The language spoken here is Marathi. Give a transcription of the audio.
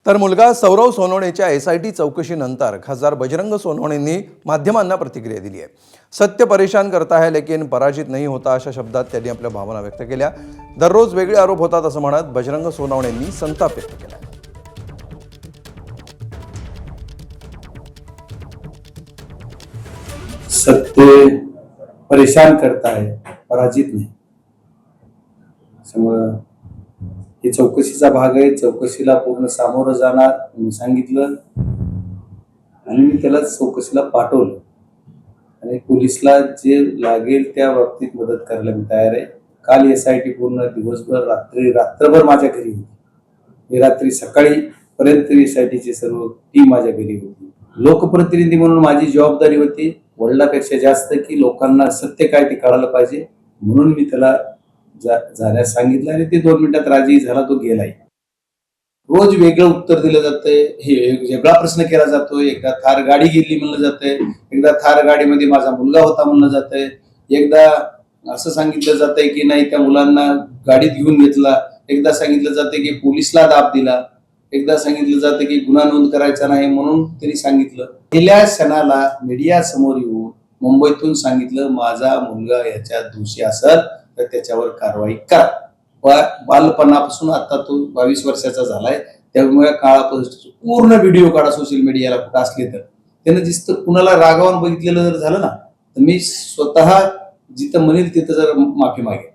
तर मुलगा सौरव सोनवणेच्या SIT चौकशीनंतर खासदार बजरंग सोनवणेंनी माध्यमांना प्रतिक्रिया दिली आहे। सत्य परेशान करता है लेकिन पराजित नहीं होता अशा शब्दात त्यांनी आपल्या भावना व्यक्त केल्या। दररोज वेगळे आरोप होतात असं म्हणत बजरंग सोनवणेंनी संताप व्यक्त केला। सत्य परेशान करता है, पराजित नहीं। हे चौकशीचा भाग आहे। चौकशीला पूर्ण सामोरं जाणार म्हणून सांगितलं आणि मी त्याला चौकशीला पाठवलं आणि पोलिसला जे लागेल त्या बाबतीत मदत करायला मी तयार आहे। काल SIT पूर्ण दिवसभर रात्रभर माझ्या घरी होती। मी रात्री सकाळी पर्यंत SITची सर्व टीम माझ्या घरी होती। लोकप्रतिनिधी म्हणून माझी जबाबदारी होती वडिलांपेक्षा जास्त की लोकांना सत्य काय ते कळायला पाहिजे, म्हणून मी त्याला जाण्यास सांगितलं आणि ते 2 मिनिटात राजी झाला, तो गेलाय। रोज वेगळं उत्तर दिलं जातंय, हे वेगळा प्रश्न केला जातोय। एकदा थार गाडी गेली म्हणलं जातंय, एकदा थार गाडीमध्ये माझा मुलगा होता म्हणलं जातंय, एकदा असं सांगितलं जातंय की नाही त्या मुलांना गाडीत घेऊन घेतला, एकदा सांगितलं जातंय की पोलिसला दाब दिला, एकदा सांगितलं जातं की गुन्हा नोंद करायचा नाही म्हणून त्यांनी सांगितलं। गेल्या क्षणाला मीडिया समोर येऊन मुंबईतून सांगितलं माझा मुलगा याच्यात दोषी असेल तर त्याच्यावर कारवाई करा। बालपणापासून आता तो 22 वर्षाचा झालाय, त्यामुळे काळापासून पूर्ण व्हिडिओ काढा सोशल मीडियाला कुठं असले तर त्यानं जिथं कुणाला रागावून बघितलेलं जर झालं ना तर मी स्वतः जिथं म्हणेल तिथं जर माफी मागेल।